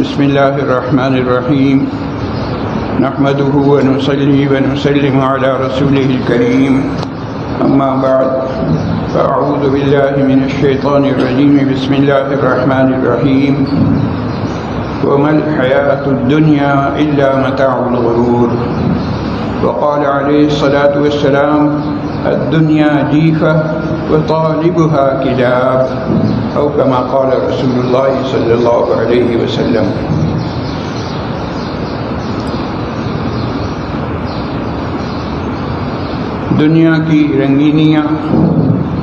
بسم اللہ الرحمن الرحیم نحمده ونصلی ونسلم علی رسولہ الکریم اما بعد فاعوذ باللہ من الشیطان الرجیم بسم اللہ الرحمن الرحیم وما الحیاة الدنیا الا متاع الغرور وقال علیہ الصلاة والسلام الدنیا جیفہ وطالبها کلاب او کما قال رسول اللہ صلی اللہ علیہ وسلم۔ دنیا کی رنگینیاں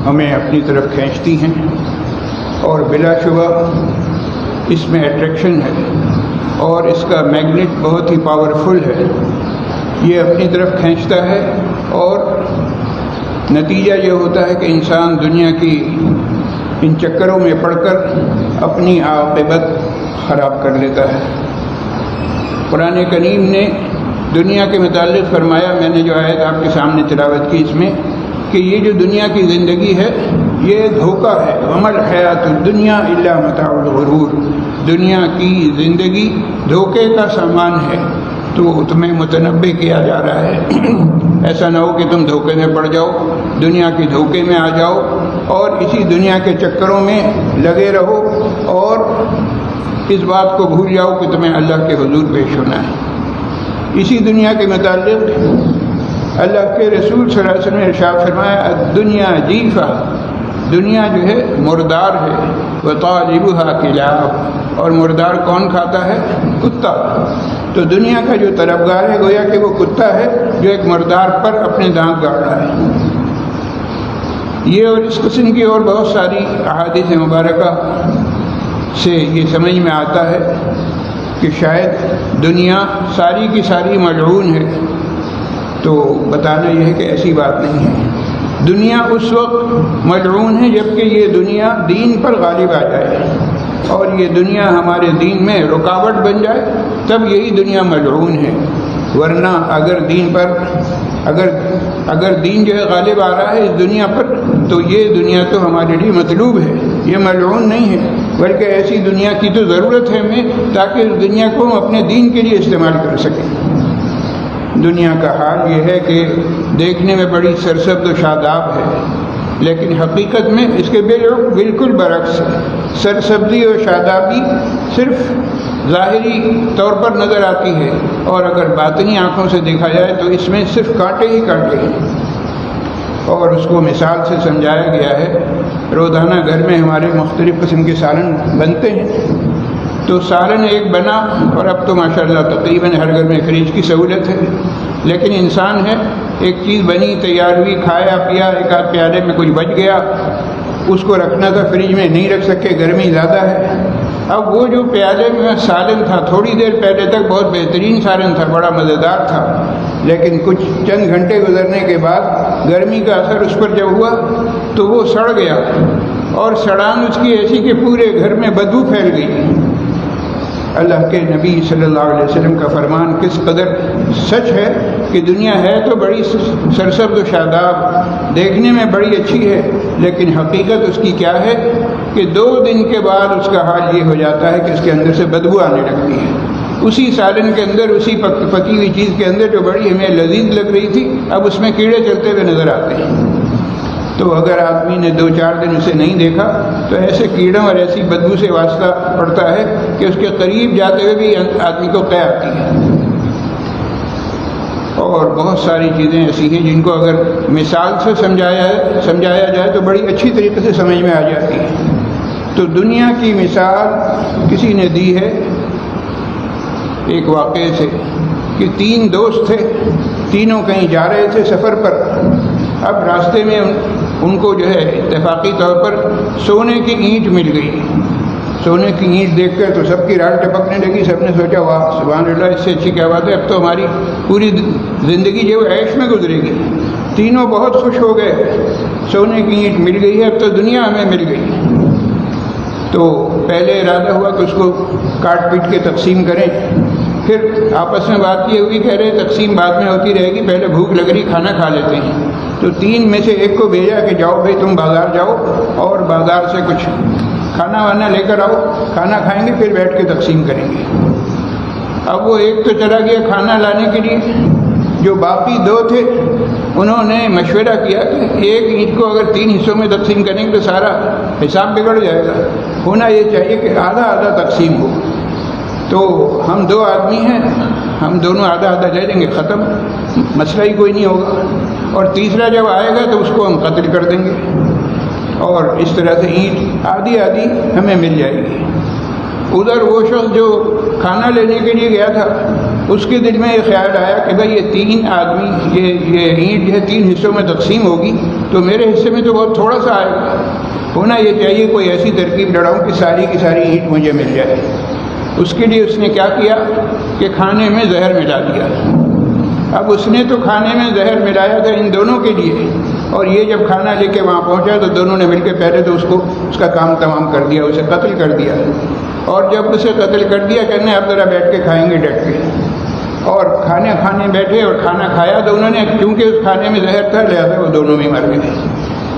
ہمیں اپنی طرف کھینچتی ہیں اور بلا شبہ اس میں اٹریکشن ہے اور اس کا میگنیٹ بہت ہی پاورفل ہے، یہ اپنی طرف کھینچتا ہے اور نتیجہ یہ ہوتا ہے کہ انسان دنیا کی ان چکروں میں پڑ کر اپنی عاقبت خراب کر لیتا ہے۔ قرآن کریم نے دنیا کے متعلق فرمایا، میں نے جو آیت آپ کے سامنے تلاوت کی اس میں، کہ یہ جو دنیا کی زندگی ہے یہ دھوکہ ہے۔ وما الحیاۃ الدنیا الا متاع الغرور، دنیا کی زندگی دھوکے کا سامان ہے۔ تو تمہیں متنبہ کیا جا رہا ہے ایسا نہ ہو کہ تم دھوکے میں پڑ جاؤ، دنیا کے دھوکے میں آ جاؤ اور اسی دنیا کے چکروں میں لگے رہو اور اس بات کو بھول جاؤ کہ تمہیں اللہ کے حضور پیش ہونا ہے۔ اسی دنیا کے متعلق اللہ کے رسول صلی اللہ علیہ وسلم نے ارشاد فرمایا الدنیا جیفہ، دنیا جو ہے مردار ہے، وطالبها کلاب، اور مردار کون کھاتا ہے؟ کتا۔ تو دنیا کا جو طلبگار ہے گویا کہ وہ کتا ہے جو ایک مردار پر اپنے دانت گاڑ رہا ہے۔ یہ اور اس قسم کی اور بہت ساری احادیث مبارکہ سے یہ سمجھ میں آتا ہے کہ شاید دنیا ساری کی ساری ملعون ہے۔ تو بتانا یہ ہے کہ ایسی بات نہیں ہے، دنیا اس وقت ملعون ہے جبکہ یہ دنیا دین پر غالب آ جائے اور یہ دنیا ہمارے دین میں رکاوٹ بن جائے تب یہی دنیا ملعون ہے، ورنہ اگر دین پر اگر دین جو ہے غالب آ رہا ہے اس دنیا پر تو یہ دنیا تو ہمارے لیے مطلوب ہے، یہ ملعون نہیں ہے، بلکہ ایسی دنیا کی تو ضرورت ہے ہمیں تاکہ اس دنیا کو ہم اپنے دین کے لیے استعمال کر سکیں۔ دنیا کا حال یہ ہے کہ دیکھنے میں بڑی سرسبز و شاداب ہے لیکن حقیقت میں اس کے بالکل برعکس ہے۔ سرسبزی اور شادابی صرف ظاہری طور پر نظر آتی ہے اور اگر باطنی آنکھوں سے دیکھا جائے تو اس میں صرف کانٹے ہی کانٹے ہیں۔ اور اس کو مثال سے سمجھایا گیا ہے، روزانہ گھر میں ہمارے مختلف قسم کے سالن بنتے ہیں، تو سالن ایک بنا اور اب تو ماشاءاللہ تقریباً ہر گھر میں فریج کی سہولت ہے، لیکن انسان ہے ایک چیز بنی تیار ہوئی، کھایا پیا، ایک آدھ پیالے میں کچھ بچ گیا، اس کو رکھنا تھا فریج میں نہیں رکھ سکے، گرمی زیادہ ہے۔ اب وہ جو پیالے میں سالن تھا تھوڑی دیر پہلے تک بہت بہترین سالن تھا، بڑا مزیدار تھا، لیکن کچھ چند گھنٹے گزرنے کے بعد گرمی کا اثر اس پر جب ہوا تو وہ سڑ گیا اور سڑان اس کی ایسی کہ پورے گھر میں بدبو پھیل گئی۔ اللہ کے نبی صلی اللہ علیہ وسلم کا فرمان کس قدر سچ ہے کہ دنیا ہے تو بڑی سرسبز و شاداب، دیکھنے میں بڑی اچھی ہے، لیکن حقیقت اس کی کیا ہے کہ 2 دن کے بعد اس کا حال یہ ہو جاتا ہے کہ اس کے اندر سے بدبو آنے لگتی ہے۔ اسی سالن کے اندر، اسی پکی ہوئی چیز کے اندر جو بڑی ہمیں لذیذ لگ رہی تھی اب اس میں کیڑے چلتے ہوئے نظر آتے ہیں۔ تو اگر آدمی نے 2-4 دن اسے نہیں دیکھا تو ایسے کیڑوں اور ایسی بدبو سے واسطہ پڑتا ہے کہ اس کے قریب جاتے ہوئے بھی آدمی کو قے آتی ہے۔ اور بہت ساری چیزیں ایسی ہیں جن کو اگر مثال سے سمجھایا جائے تو بڑی اچھی طریقے سے سمجھ میں آ جاتی ہے۔ تو دنیا کی مثال کسی نے دی ہے ایک واقعے سے کہ 3 دوست تھے، تینوں کہیں جا رہے تھے سفر پر، اب راستے میں ان کو جو ہے اتفاقی طور پر سونے کی اینٹ مل گئی۔ سونے کی اینٹ دیکھ کر تو سب کی راڑ ٹپکنے لگی، سب نے سوچا واہ سبحان اللہ، اس سے اچھی کیا بات ہے، اب تو ہماری پوری زندگی جو عیش میں گزرے گی۔ تینوں بہت خوش ہو گئے، سونے کی اینٹ مل گئی ہے، اب تو دنیا ہمیں مل گئی۔ تو پہلے ارادہ ہوا کہ اس کو کاٹ پیٹ کے تقسیم کریں، پھر آپس میں بات یہ ہوئی، کہہ رہے تقسیم بعد میں ہوتی رہے گی، پہلے بھوک لگ رہی، کھانا کھا لیتے ہیں۔ تو 3 میں سے ایک کو بھیجا کہ جاؤ بھائی تم بازار جاؤ اور بازار سے کچھ کھانا وانا لے کر آؤ، کھانا کھائیں گے پھر بیٹھ کے تقسیم کریں گے۔ اب وہ ایک تو چلا گیا کھانا لانے کے لیے، جو باقی دو تھے انہوں نے مشورہ کیا کہ ایک اینٹ کو اگر 3 حصوں میں تقسیم کریں گے تو سارا حساب بگڑ جائے گا، ہونا یہ چاہیے کہ آدھا آدھا تقسیم ہو۔ تو ہم 2 آدمی ہیں، ہم دونوں آدھا آدھا لے لیں گے، ختم، مسئلہ ہی کوئی نہیں ہوگا، اور تیسرا جب آئے گا تو اس کو ہم قتل کر دیں گے، اور اس طرح سے اینٹ آدھی آدھی ہمیں مل جائے گی۔ ادھر وہ شخص جو کھانا لینے کے لیے گیا تھا اس کے دل میں یہ خیال آیا کہ بھائی یہ 3 آدمی یہ اینٹ جو ہے 3 حصوں میں تقسیم ہوگی تو میرے حصے میں تو بہت تھوڑا سا آئے گا، ہونا یہ چاہیے کوئی ایسی ترکیب لڑاؤں کہ ساری کی ساری اینٹ مجھے مل جائے۔ اس کے لیے اس نے کیا کیا کہ کھانے میں زہر ملا دیا۔ اب اس نے تو کھانے میں زہر ملایا تھا ان دونوں کے لیے، اور یہ جب کھانا لے کے وہاں پہنچا تو دونوں نے مل کے پہلے تو اس کا کام تمام کر دیا، اسے قتل کر دیا، اور جب اسے قتل کر دیا کہنے اب ذرا بیٹھ کے کھائیں گے ڈٹ کے، اور کھانے بیٹھے اور کھانا کھایا تو انہوں نے، کیونکہ اس کھانے میں زہر تھا لہٰذا وہ دونوں میں مر گئے۔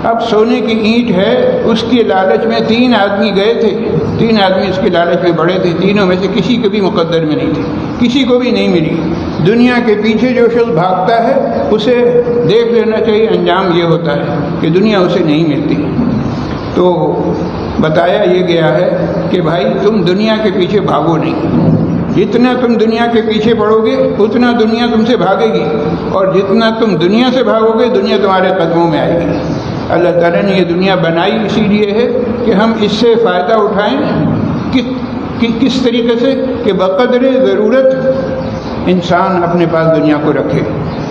اب سونے کی اینٹ ہے، اس کے لالچ میں 3 آدمی گئے تھے، 3 آدمی اس کے لالچ میں بڑے تھے، تینوں میں سے کسی کے بھی مقدر میں نہیں تھے، کسی کو بھی نہیں ملی۔ دنیا کے پیچھے جو شخص بھاگتا ہے اسے دیکھ لینا چاہیے انجام یہ ہوتا ہے کہ دنیا اسے نہیں ملتی۔ تو بتایا یہ گیا ہے کہ بھائی تم دنیا کے پیچھے بھاگو نہیں، جتنا تم دنیا کے پیچھے پڑو گے اتنا دنیا تم سے بھاگے گی، اور جتنا تم دنیا سے بھاگو گے دنیا تمہارے قدموں میں آئے گی۔ اللہ تعالیٰ نے یہ دنیا بنائی اسی لیے ہے کہ ہم اس سے فائدہ اٹھائیں، کس طریقے سے کہ بقدر ضرورت انسان اپنے پاس دنیا کو رکھے،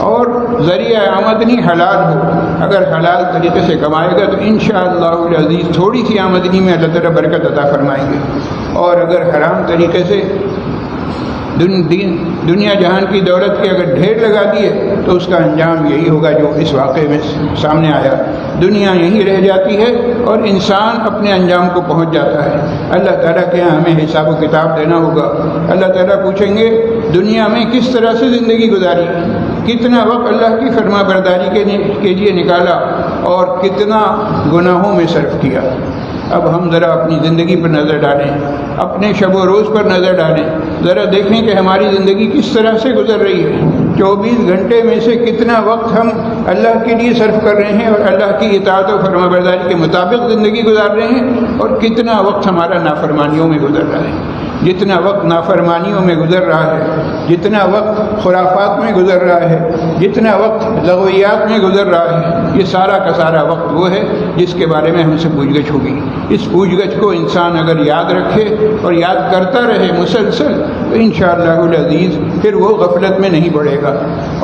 اور ذریعہ آمدنی حلال ہو۔ اگر حلال طریقے سے کمائے گا تو انشاءاللہ العزیز تھوڑی سی آمدنی میں اللہ تعالیٰ برکت عطا فرمائیں گے، اور اگر حرام طریقے سے دنیا جہان کی دولت کے اگر ڈھیر لگا دیے تو اس کا انجام یہی ہوگا جو اس واقعے میں سامنے آیا، دنیا یہیں رہ جاتی ہے اور انسان اپنے انجام کو پہنچ جاتا ہے۔ اللہ تعالیٰ کے یہاں ہمیں حساب و کتاب دینا ہوگا۔ اللہ تعالیٰ پوچھیں گے دنیا میں کس طرح سے زندگی گزاری، کتنا وقت اللہ کی فرما برداری کے لیے نکالا، اور کتنا گناہوں میں صرف کیا۔ اب ہم ذرا اپنی زندگی پر نظر ڈالیں، اپنے شب و روز پر نظر ڈالیں، ذرا دیکھیں کہ ہماری زندگی کس طرح سے گزر رہی ہے۔ 24 گھنٹے میں سے کتنا وقت ہم اللہ کے لیے صرف کر رہے ہیں اور اللہ کی اطاعت و فرما برداری کے مطابق زندگی گزار رہے ہیں، اور کتنا وقت ہمارا نافرمانیوں میں گزر رہا ہے۔ جتنا وقت نافرمانیوں میں گزر رہا ہے، جتنا وقت خرافات میں گزر رہا ہے، جتنا وقت لغویات میں گزر رہا ہے، یہ سارا کا سارا وقت وہ ہے جس کے بارے میں ہم سے پوچھ گچھ ہوگی۔ اس پوچھ گچھ کو انسان اگر یاد رکھے اور یاد کرتا رہے مسلسل تو انشاءاللہ العزیز پھر وہ غفلت میں نہیں پڑے گا،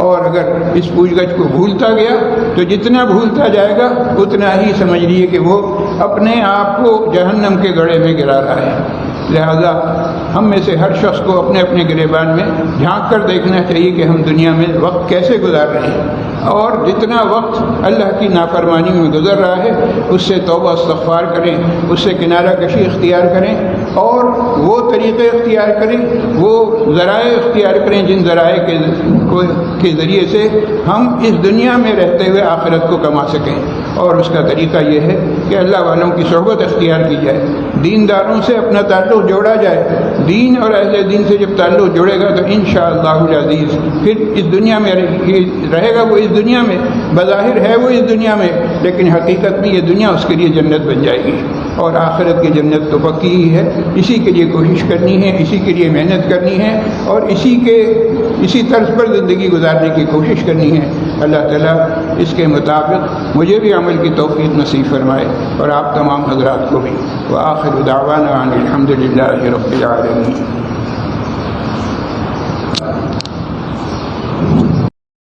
اور اگر اس پوچھ گچھ کو بھولتا گیا تو جتنا بھولتا جائے گا اتنا ہی سمجھ لیے کہ وہ اپنے آپ کو جہنم کے گڑھے میں گرا رہا ہے۔ لہذا ہم میں سے ہر شخص کو اپنے اپنے گریبان میں جھانک کر دیکھنا چاہیے کہ ہم دنیا میں وقت کیسے گزار رہے ہیں، اور جتنا وقت اللہ کی نافرمانی میں گزر رہا ہے اس سے توبہ استغفار کریں، اس سے کنارہ کشی اختیار کریں، اور وہ طریقے اختیار کریں، وہ ذرائع اختیار کریں جن ذرائع کے ذریعے سے ہم اس دنیا میں رہتے ہوئے آخرت کو کما سکیں۔ اور اس کا طریقہ یہ ہے کہ اللہ والوں کی صحبت اختیار کی جائے، دینداروں سے اپنا تعلق جوڑا جائے۔ دین اور اہل دین سے جب تعلق جوڑے گا تو انشاءاللہ العزیز پھر اس دنیا میں رہے گا، وہ اس دنیا میں بظاہر ہے وہ اس دنیا میں، لیکن حقیقت میں یہ دنیا اس کے لیے جنت بن جائے گی، اور آخرت کی جنت تو پکی ہی ہے۔ اسی کے لیے کوشش کرنی ہے، اسی کے لیے محنت کرنی ہے، اور اسی طرز پر زندگی گزارنے کی کوشش کرنی ہے۔ اللہ تعالیٰ اس کے مطابق مجھے بھی عمل کی توفیق نصیب فرمائے، اور آپ تمام حضرات کو بھی۔ وآخر دعوانا ان الحمد للہ رب العالمین۔